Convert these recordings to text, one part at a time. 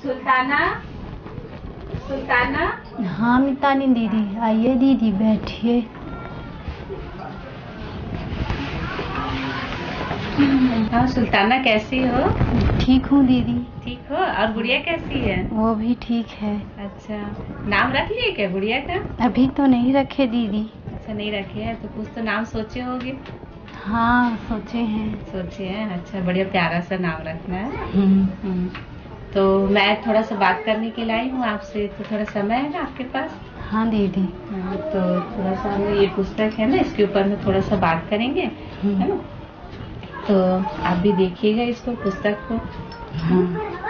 सुल्ताना, सुल्ताना। हाँ मितानी दीदी, आइए दीदी बैठिए। हाँ सुल्ताना, कैसी हो? ठीक हूँ दीदी। ठीक हो? और गुड़िया कैसी है? वो भी ठीक है। अच्छा, नाम रख लिए क्या गुड़िया का? अभी तो नहीं रखे दीदी। अच्छा, नहीं रखे हैं तो कुछ तो नाम सोचे होगे? हाँ सोचे हैं। सोचे हैं, अच्छा बढ़िया, प्यारा सा नाम रखना है। तो मैं थोड़ा सा बात करने के लिए आई हूँ आपसे, तो थोड़ा समय है ना आपके पास? हाँ दीदी। हाँ, तो थोड़ा सा हम ये पुस्तक है ना, इसके ऊपर में थोड़ा सा बात करेंगे, है ना? तो आप भी देखिएगा इसको, पुस्तक को। हाँ।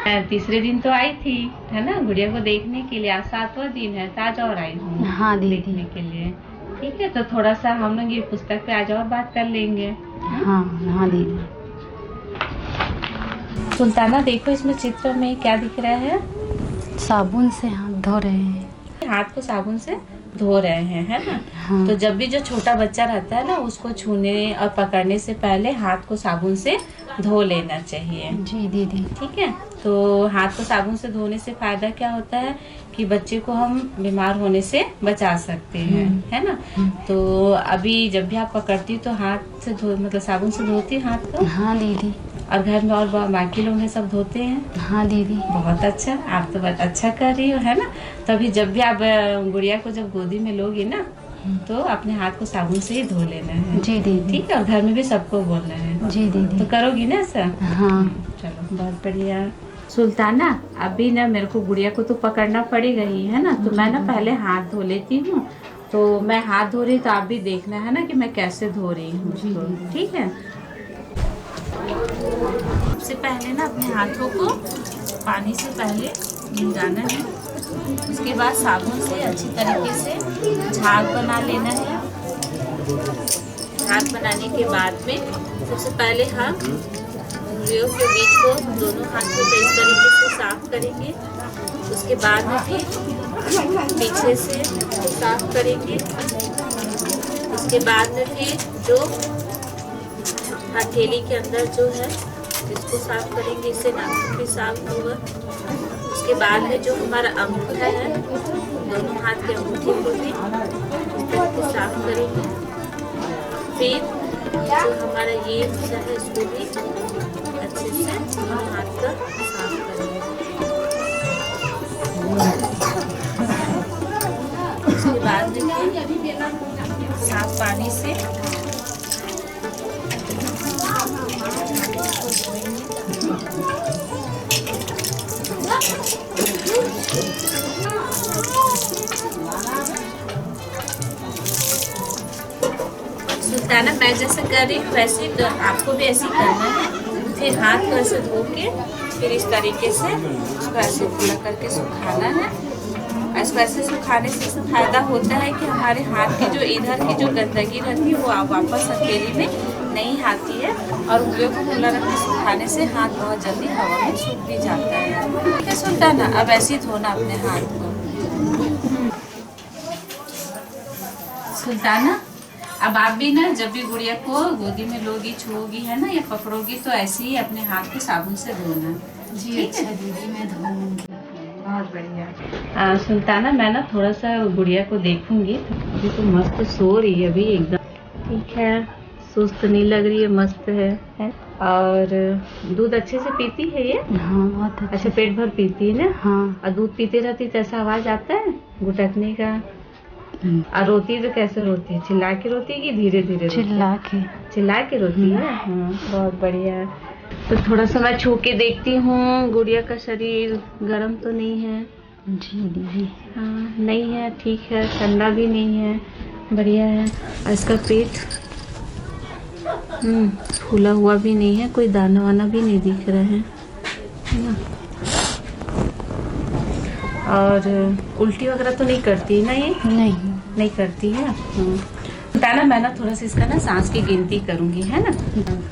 मैं तीसरे दिन तो आई थी, है ना, गुड़िया को देखने के लिए। आज 7वां दिन है, तो आज और आई हूँ हाँ दीदी। देखने के लिए। ठीक है, तो थोड़ा सा हम लोग ये पुस्तक पे आज और बात कर लेंगे। हाँ हाँ दीदी। सुल्ताना देखो, इसमें चित्र में क्या दिख रहा है? साबुन से हाथ धो रहे हैं। हाथ को साबुन से धो रहे हैं, है ना? हाँ। तो जब भी जो छोटा बच्चा रहता है ना, उसको छूने और पकड़ने से पहले हाथ को साबुन से धो लेना चाहिए। जी दीदी। ठीक है, तो हाथ को साबुन से धोने से फायदा क्या होता है कि बच्चे को हम बीमार होने से बचा सकते हैं, है ना? तो अभी जब भी आप पकड़ती तो हाथ से धो, मतलब साबुन से धोती हाथ को? हाँ दीदी। और घर में और बाकी लोग हैं, सब धोते हैं? हाँ दीदी। बहुत अच्छा, आप तो बहुत अच्छा कर रही हो, है ना? तभी जब भी आप गुड़िया को जब गोदी में लोगी ना, तो अपने हाथ को साबुन से ही धो लेना है। जी दीदी। ठीक है, और घर में भी सबको बोलना है। जी दीदी। तो करोगी ना ऐसा? हाँ। चलो बहुत बढ़िया। सुल्ताना, अभी ना मेरे को गुड़िया को तो पकड़ना पड़ेगा ही, है ना? तो मैं ना पहले हाथ धो लेती हूँ। तो मैं हाथ धो रही, तो आप भी देखना है ना कि मैं कैसे धो रही हूँ उसको। ठीक है, सबसे पहले ना अपने हाथों को पानी से पहले भिंगाना है। उसके बाद साबुन से अच्छी तरीके से झाग बना लेना है। झाग बनाने के बाद में सबसे पहले हम उंगलियों के बीच को, दोनों हाथों को इस तरीके से साफ करेंगे। उसके बाद में फिर पीछे से साफ करेंगे। उसके बाद में फिर जो हथेली के अंदर जो है इसको साफ करेंगे, इससे नाखून भी साफ होगा। उसके बाद में जो हमारा अंगूठा है, दोनों हाथ के अंगूठे को भी इस तरह से साफ करेंगे। फिर जो हमारा ये हिस्सा है, इसको भी अच्छे से हाथ का साफ करेंगे। उसके बाद में साफ पानी से सुल्ताना, मैं जैसे कर रही हूँ वैसे ही आपको भी ऐसे ही करना है। फिर हाथ को ऐसे धो के फिर इस तरीके से उसको ऐसे पूरा करके सुखाना है। इसको ऐसे सुखाने से इससे फायदा होता है कि हमारे हाथ की जो इधर की जो गंदगी रहती है वो वापस हथेली में नहीं आती है। और उंगलियों को खुला रख के सुखाने से हाथ बहुत जल्दी हवा में सूख भी जाता है। ठीक है सुल्ताना, अब ऐसे ही धोना अपने हाथ को। सुल्ताना, अब आप भी ना जब भी गुड़िया को गोदी में लोगी, छुओगी, है ना, या पकड़ोगी, तो ऐसे ही अपने हाथ को साबुन से धोना। जी अच्छा दीदी, मैं धोऊंगी। बहुत बढ़िया। सुल्ताना, मैं ना थोड़ा सा गुड़िया को देखूंगी। अभी तो मस्त सो रही है अभी एकदम। ठीक है, सुस्त नहीं लग रही है, मस्त है? और दूध अच्छे से पीती है ये? हाँ बहुत अच्छा, पेट भर पीती है ना? हाँ। और दूध पीते रहती तो ऐसा आवाज आता है गुटकने का? और रोती है तो कैसे रोती है? चिल्ला के रोती है कि धीरे धीरे? चिल्ला के रोती है। हाँ, बहुत बढ़िया। तो थोड़ा सा मैं छू के देखती हूँ, गुड़िया का शरीर गर्म तो नहीं है? जी दीदी। हाँ, नहीं है, ठीक है, ठंडा भी नहीं है, बढ़िया है। और इसका पेट फूला हुआ भी नहीं है, कोई दाना वाना भी नहीं दिख रहा है ना? और उल्टी वगैरह तो नहीं करती ना ये? नहीं करती है। बताना, मैं ना थोड़ा सा इसका ना सांस की गिनती करूंगी, है ना?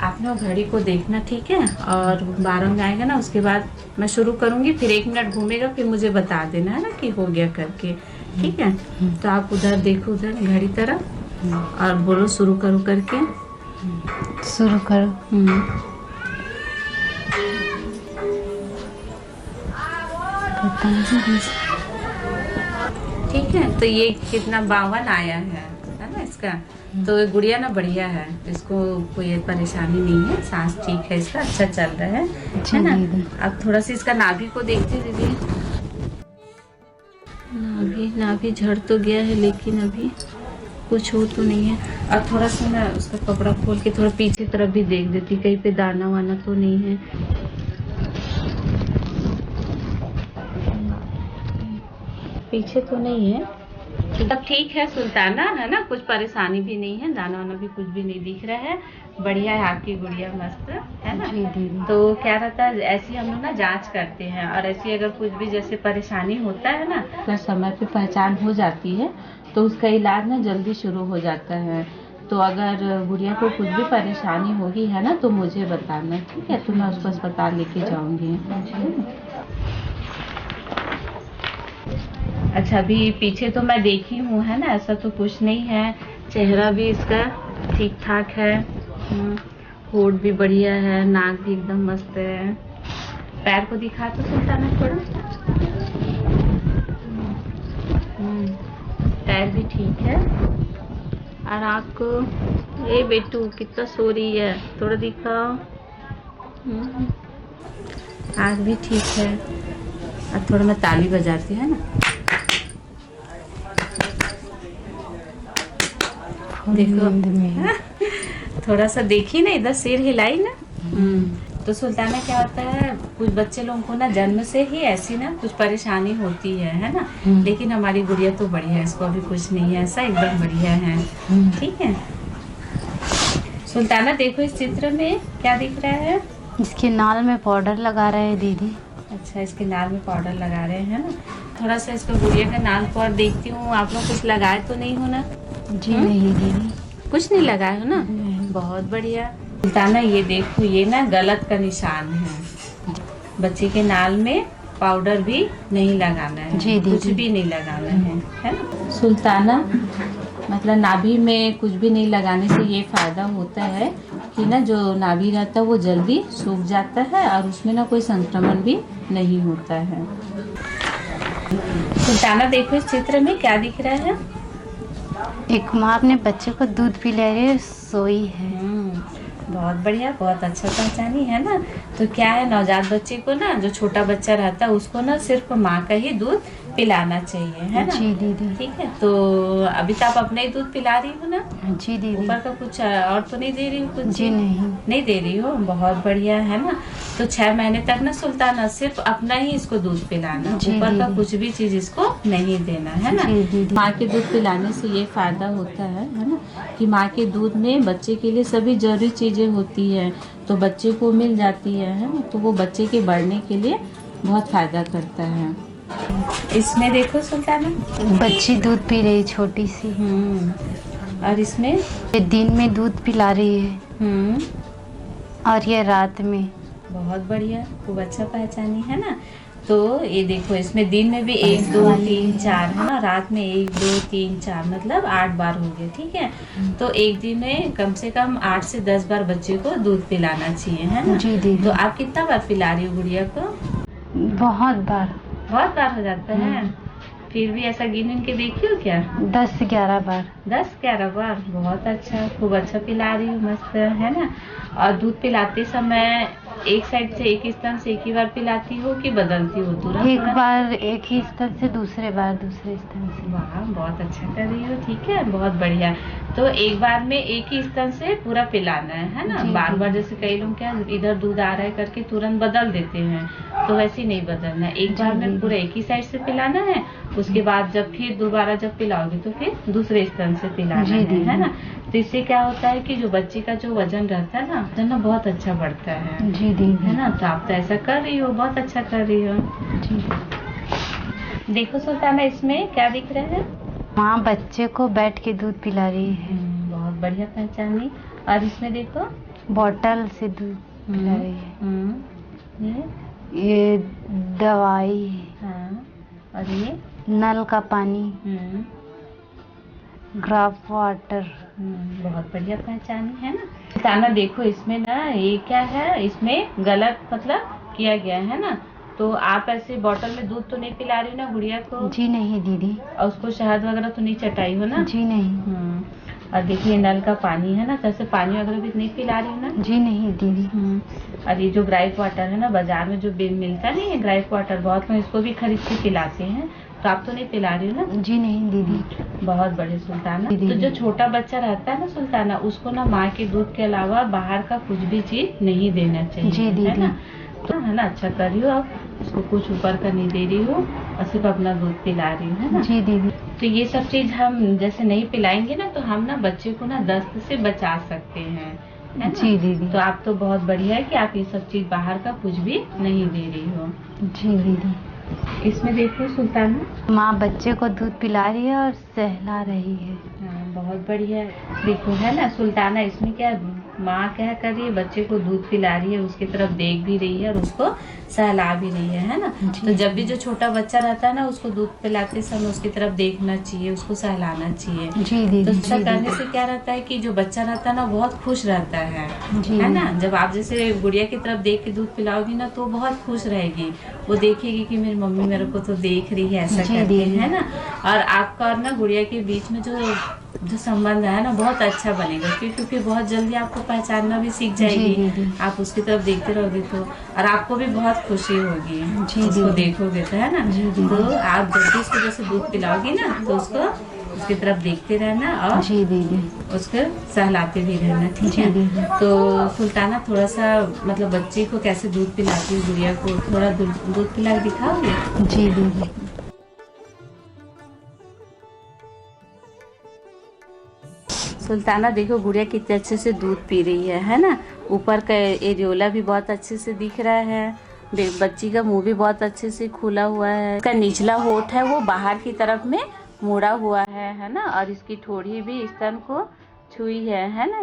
आपने वो घड़ी को देखना, ठीक है? और 12 में आएगा ना, उसके बाद मैं शुरू करूंगी, फिर 1 मिनट घूमेगा, फिर मुझे बता देना, है ना, कि हो गया करके। ठीक है, तो आप उधर देखो, उधर घड़ी तरफ, और बोलो शुरू करो करके। शुरू करो। पता नहीं। ठीक है, तो ये कितना 52 आया है ना इसका। तो ये गुड़िया ना बढ़िया है, इसको कोई परेशानी नहीं है, सांस ठीक है इसका, अच्छा चल रहा है ना। अब थोड़ा सा इसका नाभि को देखते दीदी। नाभि झड़ तो गया है लेकिन अभी कुछ हो तो नहीं है। और थोड़ा सा ना उसका कपड़ा खोल के थोड़ा पीछे तरफ भी देख देती, कहीं पे दाना वाना तो नहीं है। पीछे तो नहीं है, तब ठीक है सुल्ताना, है ना, कुछ परेशानी भी नहीं है, दाना वाना भी कुछ भी नहीं दिख रहा है, बढ़िया है आपकी गुड़िया, मस्त है ना। तो क्या रहता है, ऐसी हम लोग ना जांच करते हैं, और ऐसी अगर कुछ भी जैसे परेशानी होता है ना, तो समय पे पहचान हो जाती है तो उसका इलाज ना जल्दी शुरू हो जाता है। तो अगर गुड़िया को कुछ भी परेशानी होगी है ना, तो मुझे बताना, ठीक है, तो मैं उसको अस्पताल लेके जाऊंगी। अच्छा, अभी पीछे तो मैं देखी हूँ, है ना, ऐसा तो कुछ नहीं है, चेहरा भी इसका ठीक ठाक है, होठ भी बढ़िया है, नाक भी एकदम मस्त है। पैर को दिखा तो सुल्ताना थोड़ा। पैर भी ठीक है। और आँख को, ए बेटू कितना सो रही है, थोड़ा दिखाओ। आँख भी ठीक है। अब थोड़ा मैं ताली बजाती है ना, देखो थोड़ा सा देखी ना, इधर सिर हिलाई ना। तो सुल्ताना क्या होता है, कुछ बच्चे लोगों को ना जन्म से ही ऐसी ना कुछ परेशानी होती है ना, लेकिन हमारी गुड़िया तो बढ़िया है, इसको अभी कुछ नहीं है, ऐसा एकदम बढ़िया है। ठीक है सुल्ताना, देखो इस चित्र में क्या दिख रहा है। इसके नाल में पाउडर लगा रहे हैं दीदी। अच्छा, इसके नाल में पाउडर लगा रहे हैं ना। थोड़ा सा इसको गुड़िया का नाल पर देखती हूँ, आप लोग कुछ लगाए तो नहीं हो ना। जी नहीं दीदी, कुछ नहीं लगाए हो ना, बहुत बढ़िया। सुल्ताना ये देखो, ये ना गलत का निशान है, बच्चे के नाल में पाउडर भी नहीं लगाना है। जी दीदी, कुछ भी नहीं लगाना है ना सुल्ताना। मतलब नाभि में कुछ भी नहीं लगाने से ये फायदा होता है कि ना जो नाभि रहता है वो जल्दी सूख जाता है, और उसमें ना कोई संक्रमण भी नहीं होता है। सुल्ताना देखो इस चित्र में क्या दिख रहा है। एक माँ अपने बच्चे को दूध पिला रही है, सोई है। बहुत बढ़िया, बहुत अच्छा पहचानी है ना। तो क्या है, नवजात बच्चे को ना, जो छोटा बच्चा रहता है उसको ना सिर्फ माँ का ही दूध पिलाना चाहिए, है ना। जी दीदी। ठीक है, तो अभी तो आप अपना ही दूध पिला रही हो ना। जी दीदी। ऊपर का कुछ और तो नहीं दे रही हो कुछ? जी नहीं दे रही हो, बहुत बढ़िया है ना। तो 6 महीने तक ना सुल्ताना सिर्फ अपना ही इसको दूध पिलाना, ऊपर का कुछ भी चीज इसको नहीं देना, है ना। माँ के दूध पिलाने से ये फायदा होता है ना, कि माँ के दूध में बच्चे के लिए सभी जरूरी चीजें होती है, तो बच्चे को मिल जाती है ना, तो वो बच्चे के बढ़ने के लिए बहुत फायदा करता है। इसमें देखो सुल्ताना, बच्ची दूध पी रही, छोटी सी। और इसमें ये दिन में दूध पिला रही है, और ये रात में। बहुत बढ़िया, खूब अच्छा पहचानी है ना। तो ये देखो, इसमें दिन में भी 1 2 3 4 है ना, रात में 1 2 3 4, मतलब 8 बार हो गया। ठीक है, तो एक दिन में कम से कम 8 से 10 बार बच्चे को दूध पिलाना चाहिए, है ना। जी दीदी। तो आप कितना बार पिला रही हो गुड़िया को? बहुत बार हो जाता है। फिर भी ऐसा गिन के देखी हो क्या? 10-11 बार। 10-11 बार, बहुत अच्छा, खूब अच्छा पिला रही हूँ, मस्त है ना। और दूध पिलाते समय एक साइड से, एक स्तन से एक ही बार पिलाती हो कि बदलती हो तुरंत? एक बार एक ही स्तन से, दूसरे बार दूसरे स्तन से। वाह, बहुत अच्छा कर रही हो, ठीक है, बहुत बढ़िया। तो एक बार में एक ही स्तन से पूरा पिलाना है ना। बार बार जैसे कई लोग क्या इधर दूध आ रहा है करके तुरंत बदल देते हैं, तो वैसे नहीं बदलना, एक बार में पूरा एक ही साइड से पिलाना है। उसके बाद जब फिर दोबारा जब पिलाओगे तो फिर दूसरे स्तन से पिलाना है ना। तो इससे क्या होता है कि जो बच्चे का जो वजन रहता है ना बहुत अच्छा बढ़ता है। जी दीदी, है ना। तो आप तो ऐसा कर रही हो, बहुत अच्छा कर रही हो। जी। देखो सुल्ताना, इसमें क्या दिख रहा है? माँ बच्चे को बैठ के दूध पिला रही है। बहुत बढ़िया पहचानी। और इसमें देखो, बोतल से दूध पिला रही है। ये दवाई है। हाँ, और ये नल का पानी, ग्राफ वाटर। बहुत बढ़िया पहचानी है ना। ताना देखो, इसमें ना ये क्या है, इसमें गलत मतलब किया गया है ना। तो आप ऐसे बॉटल में दूध तो नहीं पिला रही हो ना गुड़िया को? जी नहीं दीदी। और उसको शहद वगैरह तो नहीं चटाई हो ना? जी नहीं। और देखिए नल का पानी है ना, तो ऐसे पानी वगैरह भी नहीं पिला रही हो ना? जी नहीं दीदी। और ये जो ग्राइप वाटर है ना, बाजार में जो मिलता नहीं है ग्राइप वाटर, बहुत लोग इसको भी खरीद के पिलाते हैं, तो आप तो नहीं पिला रही हो ना? जी नहीं दीदी। बहुत बड़े सुल्ताना। तो जो छोटा बच्चा रहता है ना सुल्ताना, उसको ना माँ के दूध के अलावा बाहर का कुछ भी चीज नहीं देना चाहिए। जी दीदी। है ना? तो है ना, अच्छा कर रही हो आप, उसको कुछ ऊपर का नहीं दे रही हो और सिर्फ अपना दूध पिला रही हो, है ना? जी दीदी। तो ये सब चीज हम जैसे नहीं पिलाएंगे ना, तो हम ना बच्चे को ना दस्त से बचा सकते हैं, है ना? जी दीदी। तो आप तो बहुत बढ़िया है कि आप ये सब चीज बाहर का कुछ भी नहीं दे रही हो। जी दीदी। इसमें देखो सुल्ताना, माँ बच्चे को दूध पिला रही है और सहला रही है। हाँ बहुत बढ़िया है। देखो है ना सुल्ताना, इसमें क्या माँ क्या कर रही है, बच्चे को दूध पिला रही है, उसकी तरफ देख भी रही है और उसको सहला भी रही है ना? तो जब भी जो छोटा बच्चा रहता है ना, उसको दूध पिलाते समय उसकी तरफ देखना चाहिए, उसको सहलाना चाहिए। जी दीदी। तो ऐसा करने से क्या रहता है कि जो बच्चा रहता है ना, बहुत खुश रहता है ना? जब आप जैसे गुड़िया की तरफ देख के दूध पिलाओगी ना, तो बहुत खुश रहेगी, वो देखेगी कि मेरी मम्मी मेरे को तो देख रही है, ऐसा करके, है ना? और आपका और ना गुड़िया के बीच में जो संबंध है ना, बहुत अच्छा बनेगा, क्योंकि बहुत जल्दी आपको पहचानना भी सीख जाएगी। आप उसकी तरफ देखते रहोगे तो, और आपको भी बहुत खुशी होगी उसको देखोगे तो, है ना? तो आप जब भी उसको जैसे दूध पिलाओगी ना, तो उसको उसकी तरफ देखते रहना और जी दीदी उसको सहलाते भी रहना, ठीक है? तो सुल्ताना थोड़ा सा मतलब बच्चे को कैसे दूध पिलाती है, गुड़िया को थोड़ा दूध पिला के दिखाओगे? जी दीदी। सुल्ताना देखो गुड़िया कितने अच्छे से दूध पी रही है ना? ऊपर का एरियोला भी बहुत अच्छे से दिख रहा है, बच्ची का मुंह भी बहुत अच्छे से खुला हुआ है, इसका निचला होठ है वो बाहर की तरफ में मुड़ा हुआ है ना? और इसकी ठोड़ी भी स्तन को छुई है ना?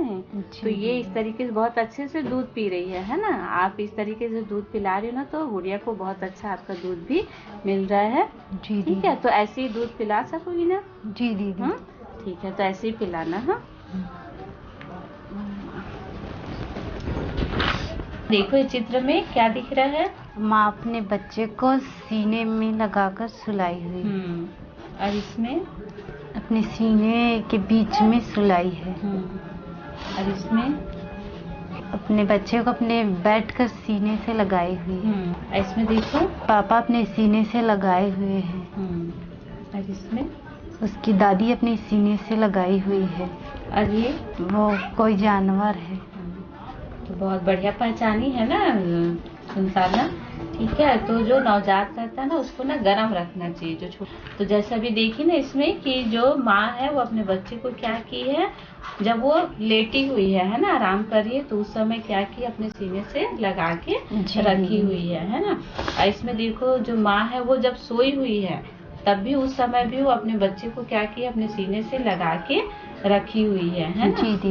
तो ये इस तरीके से बहुत अच्छे से दूध पी रही है ना? आप इस तरीके से दूध पिला रही हो ना, तो गुड़िया को बहुत अच्छा आपका दूध भी मिल रहा है। जी ठीक है, तो ऐसे ही दूध पिला सकोगी ना? जी दीदी। ठीक है, तो ऐसे ही पिलाना। हाँ देखो इस चित्र में क्या दिख रहा है, माँ अपने बच्चे को सीने में लगाकर सुलाई हुई। और इसमें अपने सीने के बीच में सुलाई है। और इसमें अपने बच्चे को अपने बैठ कर सीने से लगाई हुई है। इसमें देखो पापा अपने सीने से लगाए हुए हैं। और इसमें उसकी दादी अपने सीने से लगाई हुई है। और ये वो कोई जानवर है। तो बहुत बढ़िया पहचानी है ना सुल्ताना, ठीक है? तो जो नवजात रहता है ना, उसको ना गर्म रखना चाहिए जो तो जैसा भी देखी ना इसमें कि जो माँ है वो अपने बच्चे को क्या की है, जब वो लेटी हुई है ना, आराम कर रही है, तो उस समय क्या की, अपने सीने से लगा के रखी हुई है ना? और इसमें देखो जो माँ है वो जब सोई हुई है, तब भी उस समय भी वो अपने बच्चे को क्या की, अपने सीने से लगा के रखी हुई है ना?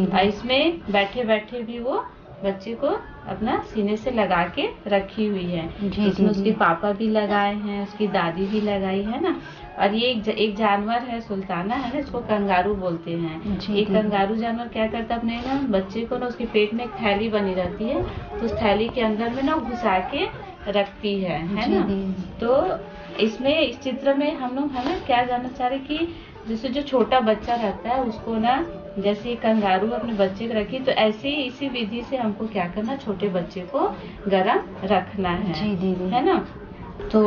और इसमें बैठे बैठे भी वो बच्चे को अपना सीने से लगा के रखी हुई है। इसमें उसके पापा भी लगाए हैं, उसकी दादी भी लगाई है ना? और ये एक जानवर है सुल्ताना, है ना? इसको कंगारू बोलते हैं। एक कंगारू जानवर क्या करता है, अपने ना बच्चे को ना उसके पेट में एक थैली बनी रहती है, तो उस थैली के अंदर में ना घुसा के रखती है ना? तो इसमें इस चित्र में हम लोग है ना क्या जानना चाह रहे कि जैसे जो छोटा बच्चा रहता है उसको ना, जैसे कंगारू अपने बच्चे को रखी, तो ऐसे ही इसी विधि से हमको क्या करना, छोटे बच्चे को गर्म रखना है ना? तो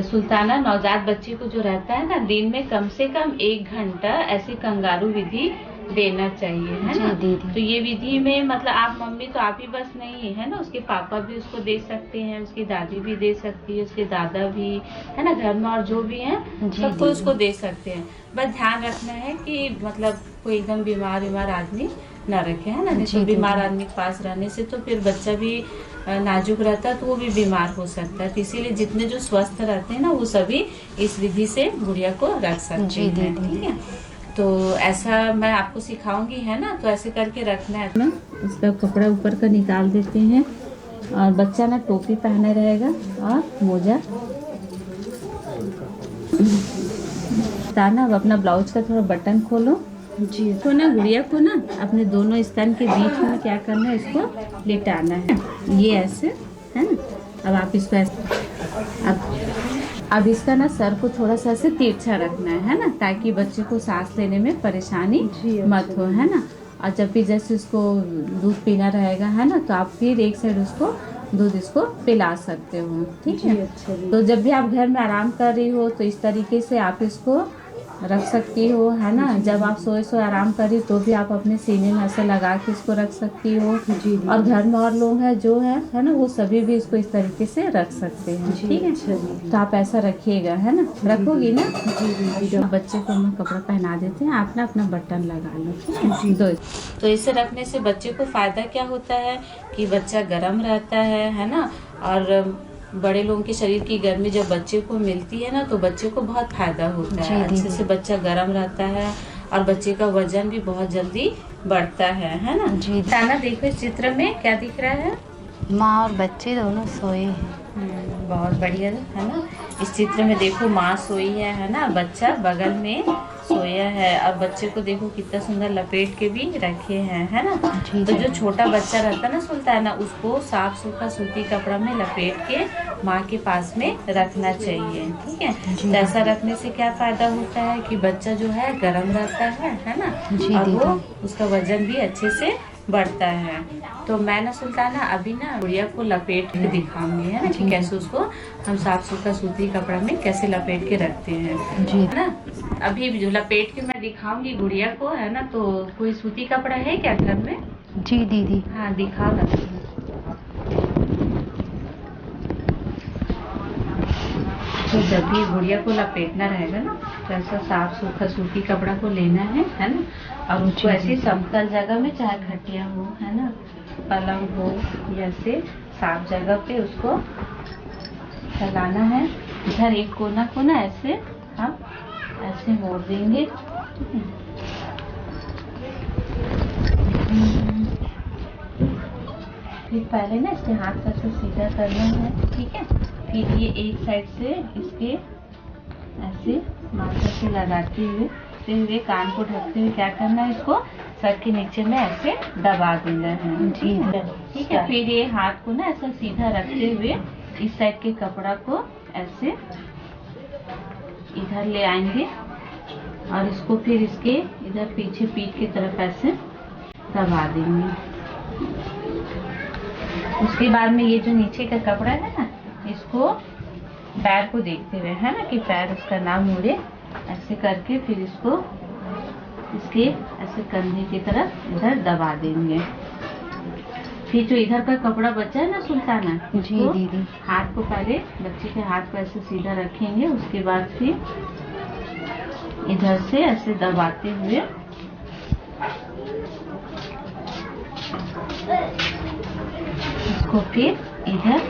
सुल्ताना नवजात बच्चे को जो रहता है ना, दिन में कम से कम 1 घंटा ऐसी कंगारू विधि देना चाहिए, है ना? तो ये विधि में मतलब आप मम्मी तो आप ही बस नहीं है ना, उसके पापा भी उसको दे सकते हैं, उसकी दादी भी दे सकती है, उसके दादा भी, है ना? घर में और जो भी है सबको उसको दे सकते हैं। बस ध्यान रखना है कि मतलब कोई एकदम बीमार आदमी ना रखे, है ना? नहीं बीमार आदमी के पास रहने से तो फिर बच्चा भी नाजुक रहता है, तो वो भी बीमार हो सकता है। तो इसीलिए जितने जो स्वस्थ रहते हैं ना, वो सभी इस विधि से गुड़िया को रख सकते हैं, ठीक है? तो ऐसा मैं आपको सिखाऊंगी, है ना? तो ऐसे करके रखना है ना। इसका कपड़ा ऊपर का निकाल देते हैं, और बच्चा ना टोपी पहने रहेगा और मोजा। अब अपना ब्लाउज का थोड़ा बटन खोलो जी। तो ना गुड़िया को ना अपने दोनों स्तन के बीच में क्या करना है, इसको लिटाना है, ये ऐसे, है ना? अब आप इसको ऐसे अब इसका ना सर को थोड़ा सा ऐसे तिरछा रखना है ना, ताकि बच्चे को सांस लेने में परेशानी मत हो, है ना। और जब भी जैसे उसको दूध पीना रहेगा, है ना, तो आप फिर एक साइड उसको दूध इसको पिला सकते हो, ठीक है। अच्छा जी। तो जब भी आप घर में आराम कर रही हो तो इस तरीके से आप इसको रख सकती हो, है ना। जब आप सोए आराम कर रही तो भी आप अपने सीने में ऐसे लगा के इसको रख सकती हो। जी। और घर में और लोग हैं जो है ना, वो सभी भी इसको इस तरीके से रख सकते हैं, ठीक है। अच्छा जी। तो आप ऐसा रखिएगा, है ना, रखोगी ना। जी। बच्चे को हम कपड़ा पहना देते हैं, आप ना अपना बटन लगा लो, ठीक है। तो इसे रखने से बच्चे को फायदा क्या होता है कि बच्चा गर्म रहता है ना। और बड़े लोगों के शरीर की गर्मी जब बच्चे को मिलती है ना, तो बच्चे को बहुत फायदा होता है। अच्छे से बच्चा गर्म रहता है और बच्चे का वजन भी बहुत जल्दी बढ़ता है ना। जी। ताना देखो इस चित्र में क्या दिख रहा है। माँ और बच्चे दोनों सोए हैं। बहुत बढ़िया है ना। इस चित्र में देखो माँ सोई है ना, बच्चा बगल में सोया है। और बच्चे को देखो कितना सुंदर लपेट के भी रखे हैं, है ना। जी, तो जो छोटा बच्चा रहता है ना सुल्ताना, उसको साफ सूखा सूती कपड़ा में लपेट के माँ के पास में रखना चाहिए, ठीक है। तो ऐसा रखने से क्या फायदा होता है कि बच्चा जो है गर्म रहता है ना। जी, और वो उसका वजन भी अच्छे से बढ़ता है। तो मैं ना सुल्ताना अभी ना गुड़िया को लपेट के दिखाऊंगी, है ना, कि कैसे उसको हम साफ सूखा सूती कपड़ा में कैसे लपेट के रखते हैं, जी। है ना। अभी जो लपेट के मैं दिखाऊंगी गुड़िया को, है ना। तो कोई सूती कपड़ा है क्या घर में? जी दीदी। हाँ दिखाओ ना। तो जब भी गुड़िया को लपेटना रहेगा ना, तो ऐसा साफ सूखा सूती कपड़ा को लेना है ना। और उसको ऐसी समतल जगह में, चाहे खटिया हो, है ना, पलंग हो, या ऐसे साफ जगह पे उसको फैलाना है। इधर एक कोना को ना ऐसे हम ऐसे मोड़ देंगे, फिर पहले ना इसके हाथ का से सीधा करना है, ठीक है। फिर ये एक साइड से इसके ऐसे माथा से लगाते हुए कान को ढकते हुए क्या करना है, इसको सर के नीचे में ऐसे दबा देना है, ठीक है। फिर ये हाथ को ना ऐसा सीधा रखते हुए इस साइड के कपड़ा को ऐसे इधर ले आएंगे और इसको फिर इसके इधर पीछे पीठ की तरफ ऐसे दबा देंगे। उसके बाद में ये जो नीचे का कपड़ा है ना, इसको पैर को देखते हुए, है ना, कि पैर उसका ना मुड़े, ऐसे करके फिर इसको इसके ऐसे कंधे की तरफ इधर दबा देंगे। फिर जो इधर का कपड़ा बचा है ना सुल्ताना, जी दीदी। हाथ को पहले बच्चे के हाथ को ऐसे सीधा रखेंगे, उसके बाद फिर इधर से ऐसे दबाते हुए इसको फिर इधर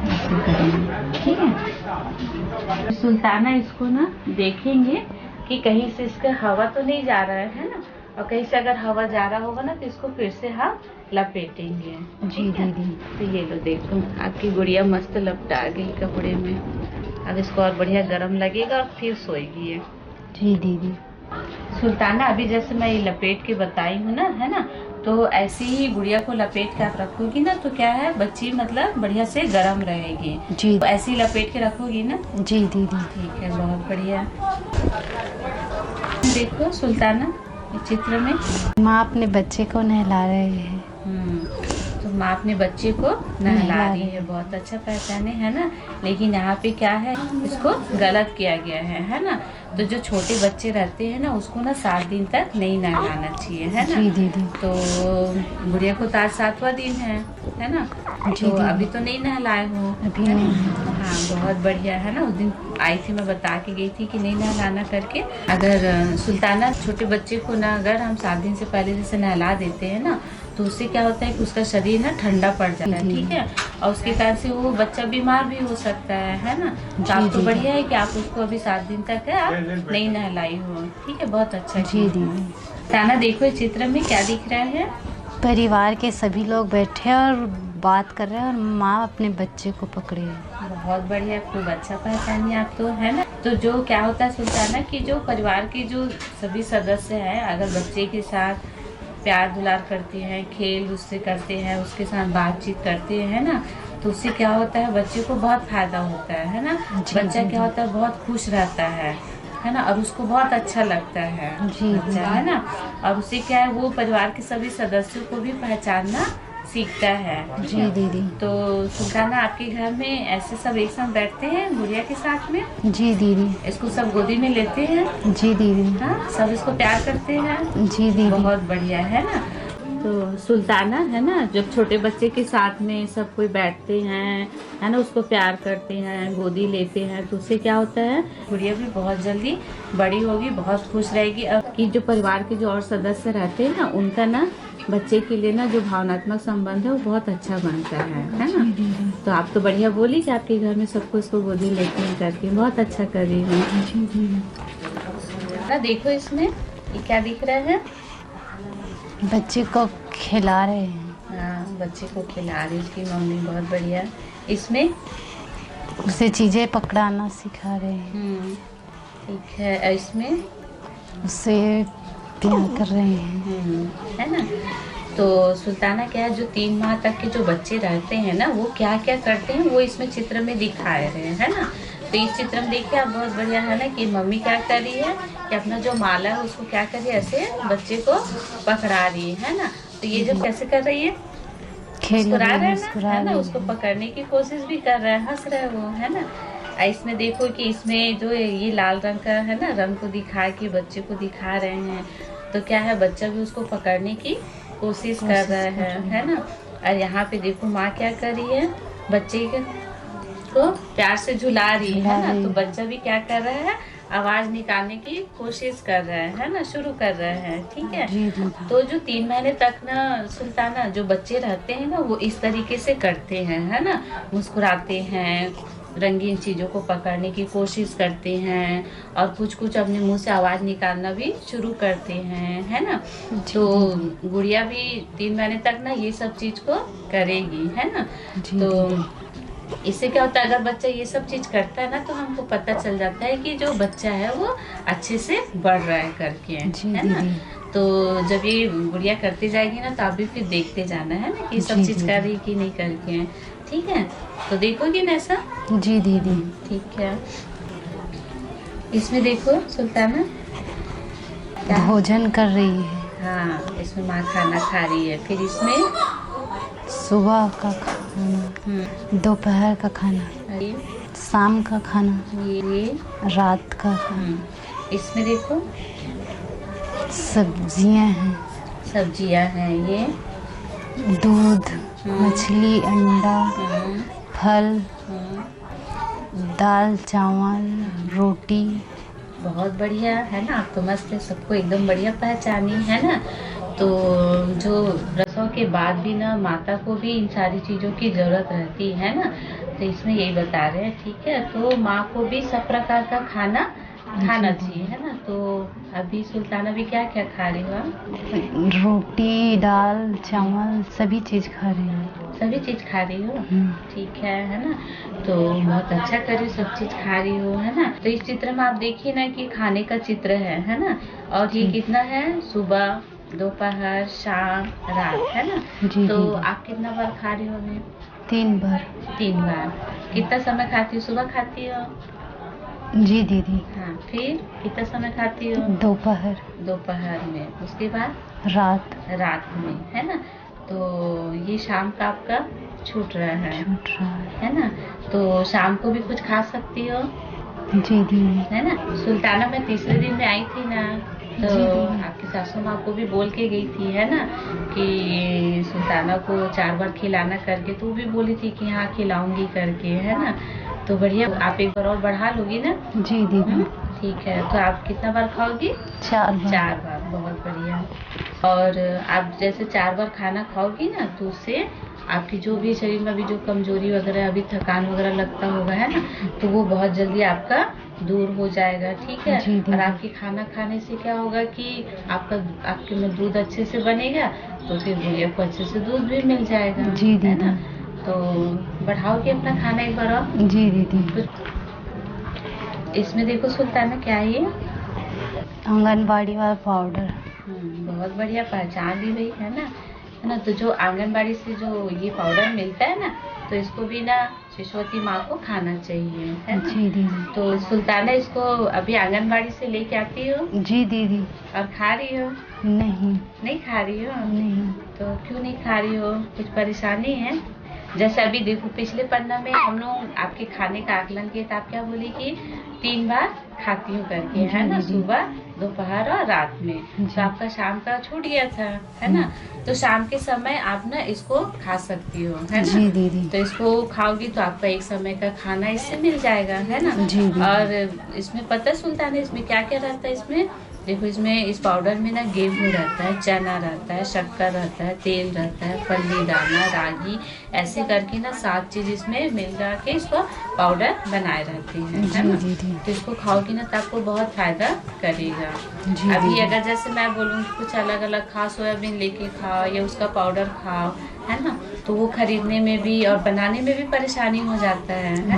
ऐसे करेंगे, ठीक है। सुल्ताना इसको ना देखेंगे कि कहीं से इसका हवा तो नहीं जा रहा है ना, और कहीं से अगर हवा जा रहा होगा ना तो इसको फिर से हम लपेटेंगे। जी दीदी। तो ये लो देखो आपकी गुड़िया मस्त लपटा गई कपड़े में। अब इसको और बढ़िया गरम लगेगा और फिर सोएगी ये। जी दीदी। सुल्ताना अभी जैसे मैं ये लपेट के बताई हूँ ना, है ना, तो ऐसे ही गुड़िया को लपेट के आप रखोगी ना, तो क्या है, बच्ची मतलब बढ़िया से गरम रहेगी। जी। तो ऐसे ही लपेट के रखोगी ना। जी दीदी। ठीक है, बहुत बढ़िया। देखो सुल्ताना चित्र में माँ अपने बच्चे को नहला रहे हैं। तो माँ अपने बच्चे को नहला रही है, बहुत अच्छा पहचाने, है ना। लेकिन यहाँ पे क्या है, इसको गलत किया गया है ना। तो जो छोटे बच्चे रहते हैं ना, उसको ना 7 दिन तक नहीं नहलाना चाहिए, है ना। जी दीदी। तो गुड़िया को तो आज 7वां दिन है ना। जी तो अभी तो नहीं नहलाए हो? अभी नहीं। हाँ बहुत बढ़िया, है ना। उस दिन आई थी, मैं बता के गई थी कि नहीं नहलाना करके। अगर सुल्ताना छोटे बच्चे को ना अगर हम 7 दिन से पहले जैसे नहला देते हैं ना, तो उससे क्या होता है कि उसका शरीर ना ठंडा पड़ जाता है, ठीक है। और उसके कारण से वो बच्चा बीमार भी हो सकता है ना। तो आपको बढ़िया है कि आप उसको अभी 7 दिन तक है आप नहीं नहलाई हो, ठीक है, बहुत अच्छा। जी दीदी। ताना देखो इस चित्र में क्या दिख रहा है। परिवार के सभी लोग बैठे और बात कर रहे हैं और माँ अपने बच्चे को पकड़े है। बहुत बढ़िया, खूब अच्छा पहचानी आप तो, है ना। तो जो क्या होता है सुल्ताना कि जो परिवार के जो सभी सदस्य हैं, अगर बच्चे के साथ प्यार दुलार करते हैं, खेल उससे करते हैं, उसके साथ बातचीत करते हैं ना, तो उससे क्या होता है, बच्चे को बहुत फायदा होता है ना। बच्चा क्या होता है, बहुत खुश रहता है ना, और उसको बहुत अच्छा लगता है बच्चा, है ना। और उससे क्या है, वो परिवार के सभी सदस्यों को भी पहचानना सीखता है। जी दीदी। तो सुल्ताना, आपके घर में ऐसे सब एक साथ बैठते हैं गुड़िया के साथ में? जी दीदी। इसको सब गोदी में लेते हैं? जी दीदी। हाँ, सब इसको प्यार करते हैं? जी दीदी। बहुत बढ़िया, है ना। तो सुल्ताना, है ना, जब छोटे बच्चे के साथ में सब कोई बैठते हैं, है ना, उसको प्यार करते हैं, गोदी लेते हैं, तो उससे क्या होता है, गुड़िया भी बहुत जल्दी बड़ी होगी, बहुत खुश रहेगी। अब कि जो परिवार के जो और सदस्य रहते हैं ना, उनका ना बच्चे के लिए ना जो भावनात्मक संबंध है वो बहुत अच्छा बनता है ना। तो आप तो बढ़िया बोली कि आपके घर में सबको इसको गोदी लेते हैं करके, बहुत अच्छा कर रही हूँ। देखो इसमें ये क्या दिख रहा है? बच्चे को खिला रहे हैं। हाँ, बच्चे को खिला रही उसकी मम्मी, बहुत बढ़िया। इसमें उसे चीजें पकड़ाना सिखा रहे हैं। ठीक है। इसमें उसे प्यार कर रहे हैं, है ना। तो सुल्ताना, क्या है, जो 3 माह तक के जो बच्चे रहते हैं ना, वो क्या क्या करते हैं वो इसमें चित्र में दिखाए रहे हैं, है ना। तो इस चित्र में देखिए आप, बहुत बढ़िया है ना, कि मम्मी क्या कर रही है कि अपना जो माला है उसको क्या कर रही है, ऐसे बच्चे को पकड़ा रही है ना। तो ये जो कैसे कर रही है, मुस्कुरा रहे हैं ना, है ना, उसको पकड़ने की कोशिश भी कर रहा है, हंस रहे वो, है ना। इसमें देखो कि इसमें जो ये लाल रंग का है ना, रंग को दिखा के बच्चे को दिखा रहे हैं, तो क्या है, बच्चा भी उसको पकड़ने की कोशिश कर रहा है ना। और यहाँ पे देखो माँ क्या कर रही है, बच्चे को प्यार से झुला रही है ना। तो बच्चा भी क्या कर रहा है, आवाज निकालने की कोशिश कर रहा है ना, शुरू कर रहा है। ठीक है। तो जो 3 महीने तक ना सुल्ताना, जो बच्चे रहते हैं ना, वो इस तरीके से करते हैं, है ना, मुस्कुराते हैं, रंगीन चीज़ों को पकड़ने की कोशिश करते हैं, और कुछ कुछ अपने मुंह से आवाज़ निकालना भी शुरू करते हैं, है ना। तो गुड़िया भी 3 महीने तक ना ये सब चीज़ को करेगी, है ना। तो इससे क्या होता है, अगर बच्चा ये सब चीज़ करता है ना, तो हमको पता चल जाता है कि जो बच्चा है वो अच्छे से बढ़ रहा है करके, है ना। तो जब ये गुड़िया करती जाएगी ना, तो आप भी फिर देखते जाना, है ना, कि सब चीज़ कर रही कि नहीं करके। ठीक है। तो देखोगी ना ऐसा? जी दीदी। ठीक है। इसमें देखो सुल्ताना भोजन कर रही है। हाँ, इसमें माँ खाना खा रही है। फिर इसमें सुबह का खाना, दोपहर का खाना, शाम का खाना, ये रात का खाना। इसमें देखो सब्जियां हैं, सब्जियां हैं, ये दूध, मछली, अंडा, फल, दाल, चावल, रोटी। बहुत बढ़िया, है ना। आप तो मस्त है, सबको एकदम बढ़िया पहचानी, है ना। तो जो प्रसव के बाद भी ना माता को भी इन सारी चीज़ों की ज़रूरत रहती है ना, तो इसमें यही बता रहे हैं। ठीक है। तो माँ को भी सब प्रकार का खाना खाना चाहिए, है ना। तो अभी सुल्ताना भी क्या क्या खा रही हो? रोटी, दाल, चावल, सभी चीज़ खा रही हूँ। सभी चीज़ खा रही हो? ठीक है ना। तो बहुत अच्छा कर रही हो, सब चीज़ खा रही हो, है ना। तो इस चित्र में आप देखिए ना कि खाने का चित्र है ना। और ये कितना है, सुबह, दोपहर, शाम, रात, है ना। तो आप कितना बार खा रही हो अभी? 3 बार। 3 बार। कितना समय खाती हो? सुबह खाती हो? जी दीदी। हाँ। फिर कितना समय खाती हो? दोपहर। दोपहर में। उसके बाद रात में, है ना। तो ये शाम का आपका छूट रहा है ना। तो शाम को भी कुछ खा सकती हो? जी दीदी। है ना। सुल्ताना, मैं तीसरे दिन में आई थी ना, तो आपकी सासू माँ को भी बोल के गई थी, है ना, कि सुल्ताना को 4 बार खिलाना करके। तो भी बोली थी कि हाँ खिलाऊंगी करके, है ना। तो बढ़िया, आप एक बार और बढ़ा लोगी ना? जी दीदी। ठीक है। तो आप कितना बार खाओगी? 4 बार। 4 बार। बहुत बढ़िया। और आप जैसे 4 बार खाना खाओगी ना, तो उससे आपकी जो भी शरीर में अभी जो कमजोरी वगैरह, अभी थकान वगैरह लगता होगा, है ना, तो वो बहुत जल्दी आपका दूर हो जाएगा। ठीक है। और आपके खाना खाने से क्या होगा कि आपके में दूध अच्छे से बनेगा, तो फिर गुड़िया को अच्छे से दूध भी मिल जाएगा। जी दीदी। है ना। तो बढ़ाओगे अपना खाना एक बार और? जी दीदी। इसमें देखो सुल्ताना, क्या है ये? आंगनबाड़ी वाला पाउडर। बहुत बढ़िया, पहचान ली भाई, है ना। तो जो आंगनबाड़ी से जो ये पाउडर मिलता है ना, तो इसको भी ना शिशुवती माँ को खाना चाहिए, है ना? जी दीदी। तो सुल्ताना इसको अभी आंगनबाड़ी से लेके आती हो जी दीदी। और खा रही हो? नहीं। नहीं खा रही हो? नहीं। तो क्यों नहीं खा रही हो? कुछ परेशानी है? जैसे अभी देखो पिछले पन्ना में हम लोग आपके खाने का आकलन किए तो आप क्या बोली कि 3 बार खाती हूँ करके, है ना? सुबह, दोपहर और रात में। तो आपका शाम का छूट गया था, है ना? तो शाम के समय आप ना इसको खा सकती हो, है ना? जी दीदी। तो इसको खाओगी तो आपका एक समय का खाना इससे मिल जाएगा, है ना? जी दीदी। और इसमें पता सुल्तान है इसमें क्या क्या रहता है? इसमें देखो, इसमें इस पाउडर में ना गेहूँ रहता है, चना रहता है, शक्कर रहता है, तेल रहता है, फली दाना, रागी, ऐसे करके ना 7 चीज इसमें मिला के इसको पाउडर बनाए रहते हैं, है ना? तो इसको खाओगी ना तो आपको बहुत फायदा करेगा। अभी अगर जैसे मैं बोलूँ कुछ अलग अलग खाओ, सोयाबीन लेके खाओ या उसका पाउडर खाओ, है ना? तो वो खरीदने में भी और बनाने में भी परेशानी हो जाता है ना?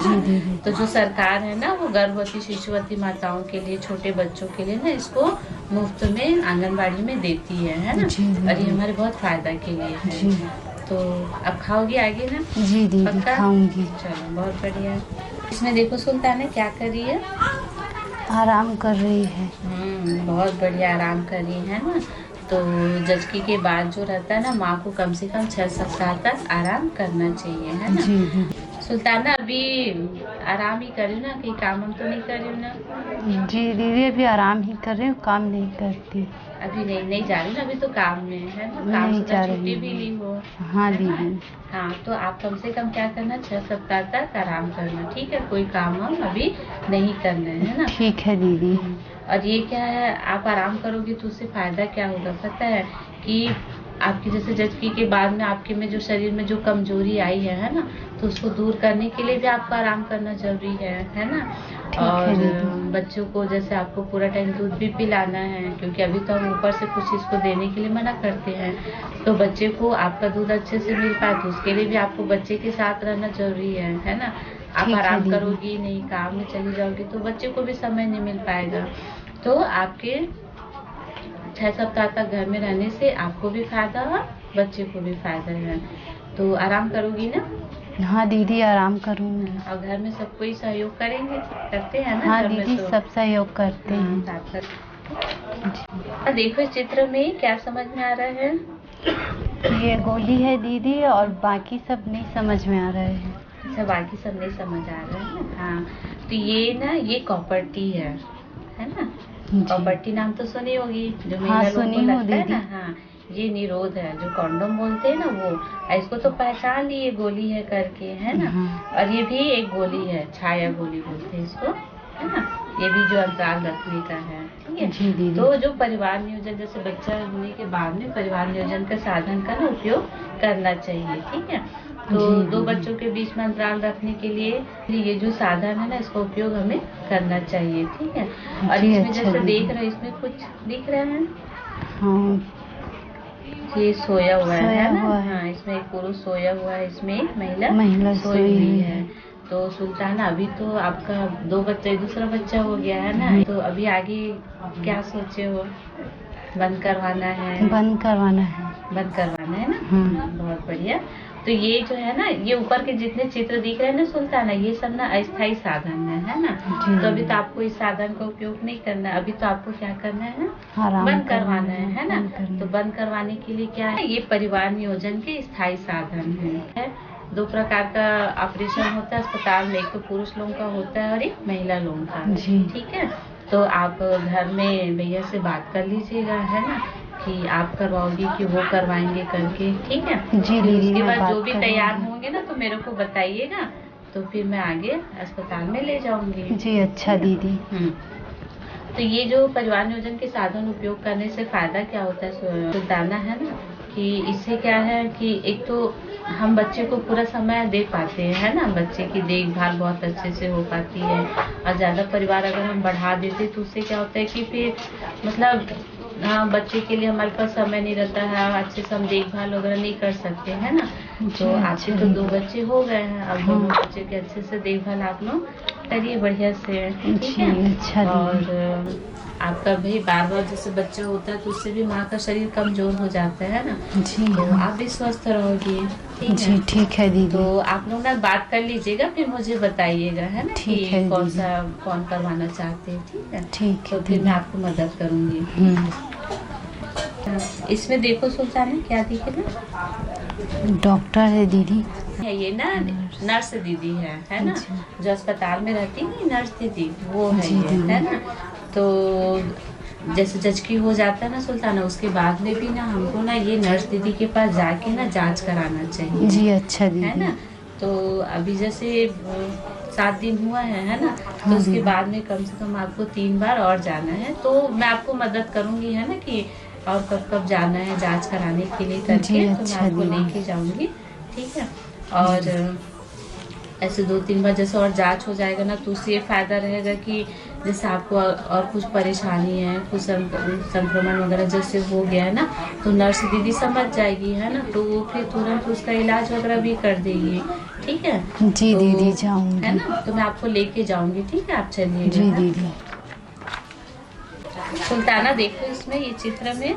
तो जो सरकार है ना वो गर्भवती शिशुवती माताओं के लिए, छोटे बच्चों के लिए ना इसको मुफ्त में आंगनबाड़ी में देती है ना? और ये हमारे बहुत फायदा के लिए है। तो अब खाओगी आगे ना? जी दीदी खाऊंगी। चलो बहुत बढ़िया। इसमें देखो सुल्ताना क्या कर रही है? आराम कर रही है। बहुत बढ़िया आराम कर रही है ना? तो जचकी के बाद जो रहता है ना, माँ को कम से कम 6 सप्ताह तक आराम करना चाहिए, है ना? जी। सुल्ताना अभी आराम ही कर रही ना, कहीं काम हम तो नहीं कर रही ना? जी दीदी अभी आराम ही कर रही हूँ, काम नहीं करती। अभी नहीं जा रही ना, अभी तो काम में है ना? काम नहीं से जा छुट्टी रही भी ली हो? हाँ दीदी। हाँ, तो आप कम से कम क्या करना, 6 सप्ताह तक आराम करना, ठीक है? कोई काम हम अभी नहीं करना है ना? ठीक है दीदी। और ये क्या है, आप आराम करोगी तो उससे फायदा क्या होगा पता है? कि आपकी जैसे जचकी के बाद में आपके में जो शरीर में जो कमजोरी आई है ना? तो उसको दूर करने के लिए भी आपको आराम करना जरूरी है ना? और बच्चों को जैसे आपको पूरा टाइम दूध भी पिलाना है, क्योंकि अभी तो हम ऊपर से कुछ इसको देने के लिए मना करते हैं। तो बच्चे को आपका दूध अच्छे से मिल पाए तो उसके लिए भी आपको बच्चे के साथ रहना जरूरी है ना? आप आराम करोगी नहीं, काम में चली जाओगी तो बच्चे को भी समय नहीं मिल पाएगा। तो आपके 6 सप्ताह तक घर में रहने से आपको भी फायदा है, बच्चे को भी फायदा है। तो आराम करोगी ना? हाँ दीदी आराम करूँगी। और घर में सब कोई सहयोग करते हैं ना? हाँ दीदी तो सब सहयोग करते हैं। देखो इस चित्र में क्या समझ में आ रहा है? ये गोली है दीदी और बाकी सब नहीं समझ में आ रहा है। अच्छा, बाकी सब नहीं समझ आ रहा है ना? हाँ, तो ये ना ये कॉपर्टी है ना? कॉपर्टी नाम तो सुनी होगी, जो महिला लोगों को लगता है ना? हाँ, ये निरोध है, जो कॉन्डोम बोलते हैं ना वो। इसको तो पहचान ली ये गोली है करके, है ना? और ये भी एक गोली है, छाया गोली बोलते हैं इसको, है ना? ये भी जो अंतराल रखने का है, ठीक है? तो जो परिवार नियोजन, जैसे बच्चा होने के बाद में परिवार नियोजन का साधन का ना उपयोग करना चाहिए, ठीक है? तो 2 बच्चों के बीच में अंतराल रखने के लिए ये जो साधन है ना, इसका उपयोग हमें करना चाहिए, ठीक है? और इसमें जैसे देख रहे हैं, इसमें कुछ दिख रहा है? हाँ, ये सोया हुआ है ना? हाँ, इसमें एक पुरुष सोया हुआ है, इसमें एक महिला सोई हुई है। तो सुल्ताना अभी तो आपका 2 बच्चे, दूसरा बच्चा हो गया है ना? तो अभी आगे क्या सोचे हो? बंद करवाना है? बंद करवाना है ना? बहुत बढ़िया। तो ये जो है ना, ये ऊपर के जितने चित्र दिख रहे हैं ना सुल्ताना, ये सब ना अस्थायी साधन है ना? तो अभी तो आपको इस साधन का उपयोग नहीं करना है, अभी तो आपको क्या करना है? बंद करवाना है ना? तो बंद करवाने के लिए क्या है, ये परिवार नियोजन के स्थायी साधन है। 2 प्रकार का ऑपरेशन होता है अस्पताल में, एक तो पुरुष लोगों का होता है और एक महिला लोगों का, ठीक है? तो आप घर में भैया से बात कर लीजिएगा, है ना? कि आप करवाओगी कि वो करवाएंगे करके, ठीक है? जी दीदी। उसके बाद जो भी तैयार होंगे ना तो मेरे को बताइएगा, तो फिर मैं आगे अस्पताल में ले जाऊंगी। जी अच्छा दीदी। तो ये जो परिवार नियोजन के साधन उपयोग करने से फायदा क्या होता है सुल्ताना, है ना? कि इससे क्या है कि एक तो हम बच्चे को पूरा समय दे पाते हैं, है ना? बच्चे की देखभाल बहुत अच्छे से हो पाती है। और ज़्यादा परिवार अगर हम बढ़ा देते तो उससे क्या होता है कि फिर मतलब हाँ, बच्चे के लिए हमारे पास समय नहीं रहता है, अच्छे से हम देखभाल वगैरह नहीं कर सकते, है ना? तो आपके तो 2 बच्चे हो गए हैं, अब दोनों बच्चे के अच्छे से देखभाल आप लोग करिए बढ़िया से, ठीक है? और आपका भी बार बार जैसे बच्चा होता है तो उससे भी माँ का शरीर कमजोर हो जाता है ना। जी तो हाँ। आप भी स्वस्थ रहोगी। ठीक जी है। ठीक है दीदी। तो आप लोग ना बात कर लीजिएगा, फिर मुझे बताइएगा, है ना, ठीक कि है कौन दीदी। सा कौन करवाना चाहते हैं। ठीक है। ठीक है तो फिर दीदी। मैं आपको मदद करूँगी। इसमें देखो सुल्ताना क्या दिखे ना, डॉक्टर है दीदी। है ये ना, नर्स दीदी है ना, जी। जो अस्पताल में रहती है नर्स दीदी, वो है जी ये, दीदी। है ना। तो जैसे जचकी हो जाता है ना सुल्ताना, उसके बाद में भी ना हमको ना ये नर्स दीदी के पास जाके ना जांच कराना चाहिए। जी अच्छा है दीदी। ना। तो अभी जैसे 7 दिन हुआ है ना। तो हाँ उसके दीदी। बाद में कम से कम आपको 3 बार और जाना है। तो मैं आपको मदद करूँगी, है ना, कि और कब कब जाना है जांच कराने के लिए जी करके, तो मैं अच्छा आपको दीदी। लेके जाऊँगी। ठीक है। और ऐसे 2-3 बार जैसे और जांच हो जाएगा ना, तो उससे ये फायदा रहेगा कि जैसे आपको और कुछ परेशानी है, कुछ संक्रमण वगैरह जैसे हो गया है ना, तो नर्स दीदी समझ जाएगी, है ना, तो वो फिर तुरंत उसका इलाज वगैरह भी कर देगी। ठीक है। जी तो दीदी है जाऊंगी। ना, तो मैं आपको लेके जाऊंगी। ठीक है, आप चलिएगा। जी है? दीदी। सुल्ताना देखो इसमें, ये चित्र में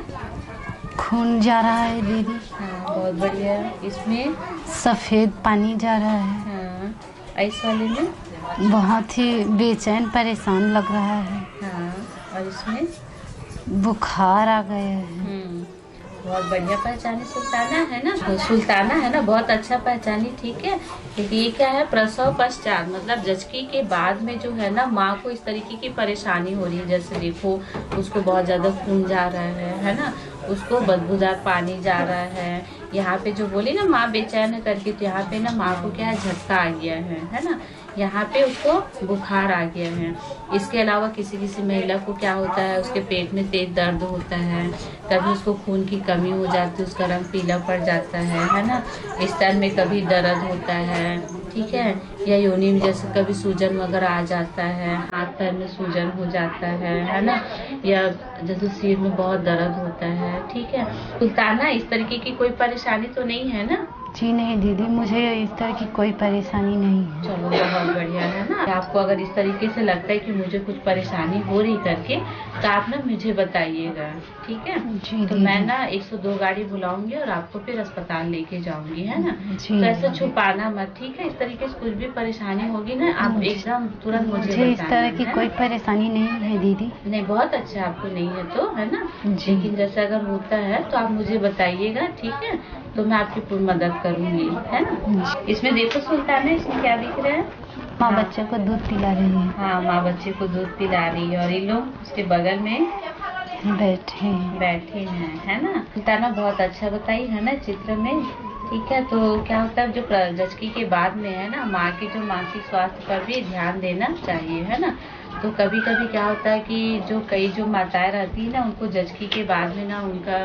खून जा रहा है दीदी। हाँ बहुत बढ़िया। इसमें सफ़ेद पानी जा रहा है। हाँ, इस वाले में बहुत ही बेचैन परेशान लग रहा है। हाँ, और इसमें बुखार आ गया है। बहुत बढ़िया पहचानी सुल्ताना, है ना। तो सुल्ताना है ना, बहुत अच्छा पहचानी। ठीक है। क्योंकि ये क्या है, प्रसव पश्चात मतलब जचकी के बाद में जो है ना, माँ को इस तरीके की परेशानी हो रही है। जैसे देखो, उसको बहुत ज्यादा खून जा रहा है ना, उसको बदबूदार पानी जा रहा है। यहाँ पे जो बोली ना माँ बेचैन है करके, तो यहाँ पे ना माँ को क्या है, झटका आ गया है ना। यहाँ पे उसको बुखार आ गया है। इसके अलावा किसी किसी महिला को क्या होता है, उसके पेट में तेज दर्द होता है, कभी उसको खून की कमी हो जाती है, उसका रंग पीला पड़ जाता है ना। स्तन में कभी दर्द होता है। ठीक है। या योनि में जैसे कभी सूजन वगैरह आ जाता है, हाथ पैर में सूजन हो जाता है ना। या जैसे सिर में बहुत दर्द होता है। ठीक है। सुल्ताना, इस तरीके की कोई परेशानी तो नहीं है ना। जी नहीं दीदी, मुझे इस तरह की कोई परेशानी नहीं है। चलो बहुत बढ़िया, है ना। आपको अगर इस तरीके से लगता है कि मुझे कुछ परेशानी हो रही करके, तो आप ना मुझे बताइएगा। ठीक है। जी तो दीदी। मैं ना 102 गाड़ी बुलाऊंगी और आपको फिर अस्पताल लेके जाऊंगी, है ना। जी तो ऐसे दीदी। छुपाना मत। ठीक है। इस तरीके से कुछ भी परेशानी होगी ना, आप एकदम तुरंत मुझे मुझे इस बताना, तरह की है कोई ना? परेशानी नहीं है दीदी। नहीं, बहुत अच्छा, आपको नहीं है तो, है ना। जी। लेकिन जैसे अगर होता है तो आप मुझे बताइएगा। ठीक है। तो मैं आपकी पूरी मदद करूंगी, है ना। इसमें देखो सुल्ताना, इसमें क्या दिख रहा है, माँ हाँ। बच्चे को दूध पिला रही है। हाँ, माँ बच्चे को दूध पिला रही है और ये लोग उसके बगल में बैठे हैं, है ना। सुल्ताना बहुत अच्छा बताई, है ना, चित्र में। ठीक है। तो क्या होता है, जो जचकी के बाद में है ना, माँ के जो मानसिक स्वास्थ्य पर भी ध्यान देना चाहिए, है ना। तो कभी कभी क्या होता है कि जो माताएं रहती है ना, उनको जचकी के बाद में ना उनका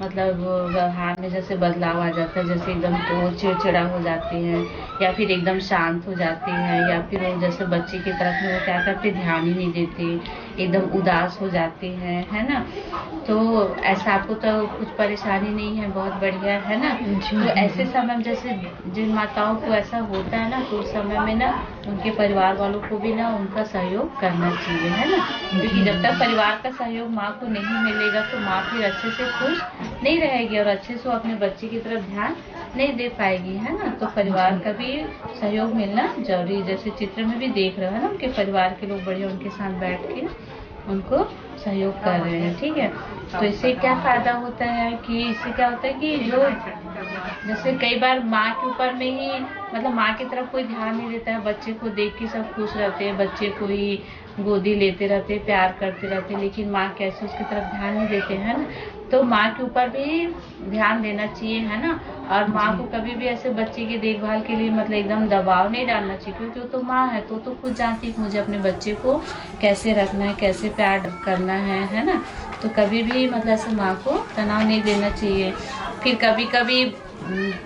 मतलब व्यवहार में जैसे बदलाव आ जाता है। जैसे एकदम तो चिड़चिड़ा हो जाती हैं, या फिर एकदम शांत हो जाती हैं, या फिर वो जैसे बच्चे की तरफ में वो क्या करते, ध्यान ही नहीं देते, एकदम उदास हो जाती हैं, है ना। तो ऐसा आपको तो कुछ परेशानी नहीं है, बहुत बढ़िया, है ना। तो ऐसे समय में जैसे जिन माताओं को ऐसा होता है ना, तो उस समय में ना उनके परिवार वालों को भी ना उनका सहयोग करना चाहिए, है ना। क्योंकि जब तक परिवार का सहयोग माँ को नहीं मिलेगा, तो माँ फिर अच्छे से खुश नहीं रहेगी और अच्छे से वो अपने बच्चे की तरफ ध्यान नहीं दे पाएगी, है ना। तो परिवार का भी सहयोग मिलना जरूरी है। जैसे चित्र में भी देख रहे हो, है ना, उनके परिवार के लोग बढ़िया उनके साथ बैठ के उनको सहयोग कर रहे हैं। ठीक है। तो इससे क्या फायदा होता है कि इससे क्या होता है कि जो जैसे कई बार माँ के ऊपर में ही मतलब माँ की तरफ कोई ध्यान नहीं देता है, बच्चे को देख के सब खुश रहते हैं, बच्चे को ही गोदी लेते रहते हैं, प्यार करते रहते हैं, लेकिन माँ कैसे उसकी तरफ ध्यान नहीं देते हैं ना। तो माँ के ऊपर भी ध्यान देना चाहिए, है ना। और माँ को कभी भी ऐसे बच्चे की देखभाल के लिए मतलब एकदम दबाव नहीं डालना चाहिए, क्योंकि वो तो माँ है, तो खुद जानती है मुझे अपने बच्चे को कैसे रखना है, कैसे प्यार करना है ना। तो कभी भी मतलब ऐसे माँ को तनाव नहीं देना चाहिए। फिर कभी कभी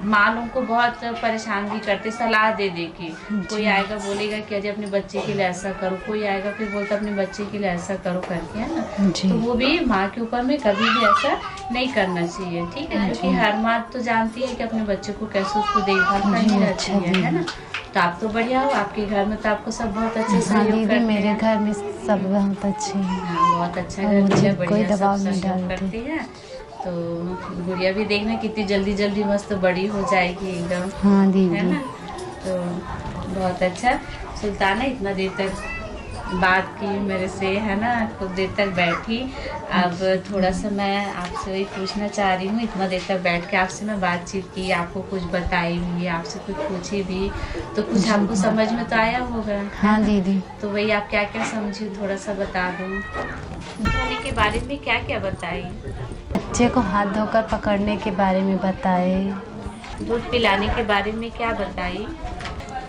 माँ लोगों को बहुत परेशान भी करते, सलाह दे दे के। कोई आएगा बोलेगा कि अजय अपने बच्चे के लिए ऐसा करो, कोई आएगा फिर बोलता अपने बच्चे के लिए ऐसा करो करके, है ना। तो वो भी माँ के ऊपर में कभी भी ऐसा नहीं करना चाहिए। ठीक है। क्योंकि हर माँ तो जानती है कि अपने बच्चे को कैसे उसको देखभाल करनी रहती है ना। तो आप तो बढ़िया हो, आपके घर में तो आपको सब बहुत अच्छे सहयोग करते हैं। मेरे घर में सब बहुत अच्छे हैं। बहुत अच्छा और करती मुझे है, कोई बढ़िया दबाव सब नहीं सहयोग डालती। करती है। तो गुड़िया भी देखना कितनी जल्दी जल्दी मस्त बड़ी हो जाएगी एकदम, हाँ है दीदी। ना। तो बहुत अच्छा। सुल्ताना इतना देर तक बात की मेरे से, है ना, कुछ देर तक बैठी। अब थोड़ा सा मैं आपसे वही पूछना चाह रही हूँ, इतना देर तक बैठ के आपसे मैं बातचीत की, आपको कुछ बताई भी, आपसे कुछ पूछी भी, तो कुछ आपको समझ में तो आया होगा, है हाँ ना? दीदी। तो वही आप क्या क्या समझी थोड़ा सा बता दो। खाने के बारे में क्या क्या बताई? बच्चे को हाथ धोकर पकड़ने के बारे में बताए। दूध पिलाने के बारे में क्या बताई?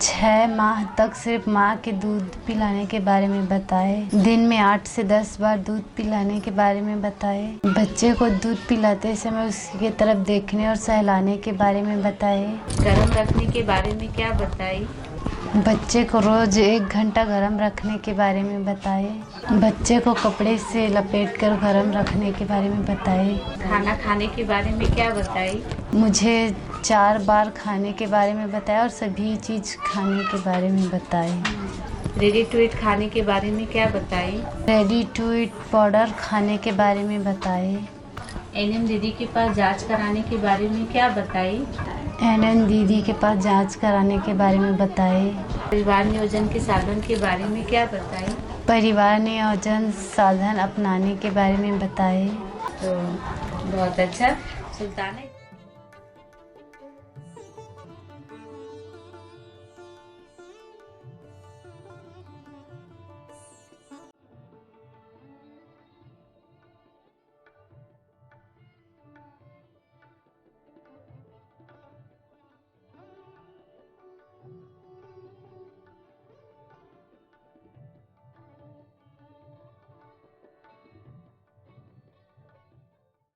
6 माह तक सिर्फ माँ के दूध पिलाने के बारे में बताए। दिन में 8 से 10 बार दूध पिलाने के बारे में बताए। बच्चे को दूध पिलाते समय उसकी तरफ देखने और सहलाने के बारे में बताए। गर्म रखने के बारे में क्या बताई? बच्चे को रोज 1 घंटा गर्म रखने के बारे में बताए। बच्चे को कपड़े से लपेटकर गर्म रखने के बारे में बताए। खाना खाने के बारे में क्या बताई? मुझे 4 बार खाने के बारे में बताया और सभी चीज़ खाने के बारे में बताए। रेडी टू ईट खाने के बारे में क्या बताई? रेडी टू ईट पाउडर खाने के बारे में बताए। एनएम दीदी के पास जांच कराने के बारे में क्या बताई? एनएन दीदी के पास जांच कराने के बारे में बताए। परिवार नियोजन के साधन के बारे में क्या बताई? परिवार नियोजन साधन अपनाने के बारे में बताए। तो बहुत अच्छा। सुल्ताना